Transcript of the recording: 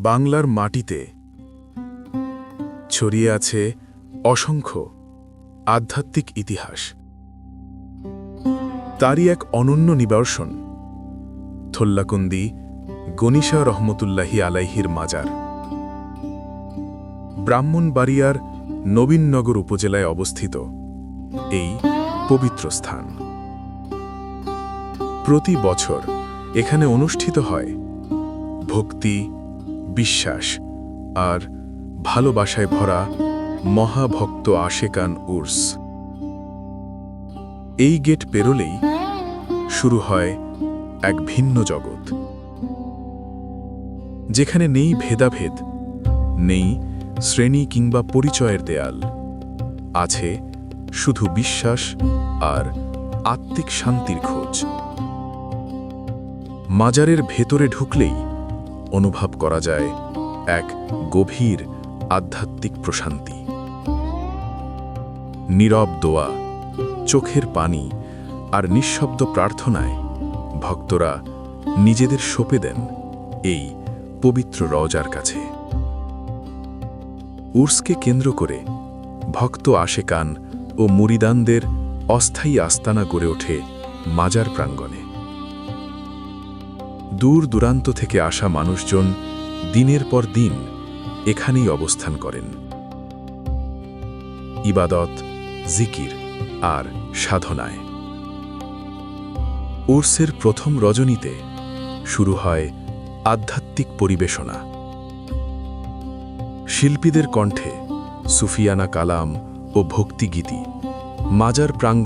বাংলার মাটিতে ছড়িয়ে আছে অসংখ্য আধ্যাত্মিক ইতিহাস। তারই এক অনন্য নিদর্শন থল্লাকুন্দি গণিশা রহমতুল্লাহি আলাইহির মাজার। ব্রাহ্মণবাড়িয়ার নবীননগর উপজেলায় অবস্থিত এই পবিত্র স্থান। প্রতি বছর এখানে অনুষ্ঠিত হয় ভক্তি, বিশ্বাস আর ভালোবাসায় ভরা মহাভক্ত আশেকান উর্স। এই গেট পেরোলেই শুরু হয় এক ভিন্ন জগৎ, যেখানে নেই ভেদাভেদ, নেই শ্রেণী কিংবা পরিচয়ের দেয়াল, আছে শুধু বিশ্বাস আর আত্মিক শান্তির খোঁজ। মাজারের ভেতরে ঢুকলেই অনুভব করা যায় এক গভীর আধ্যাত্মিক প্রশান্তি। নীরব দোয়া, চোখের পানি আর নিঃশব্দ প্রার্থনায় ভক্তরা নিজেদের সঁপে দেন এই পবিত্র রওজার কাছে। উর্সকে কেন্দ্র করে ভক্ত আশেকান ও মুরিদানদের অস্থায়ী আস্তানা গড়ে ওঠে মাজার প্রাঙ্গণে। দূর দূরান্ত থেকে আসা মানুষজন দিনের পর দিন এখানেই অবস্থান করেন, ইবাদত, জিকির আর সাধনায়। উর্সের প্রথম রজনীতে শুরু হয় আধ্যাত্মিক পরিবেশনা। শিল্পীদের কণ্ঠে সুফিয়ানা কালাম ও ভক্তিগীতি মাজার প্রাঙ্গণ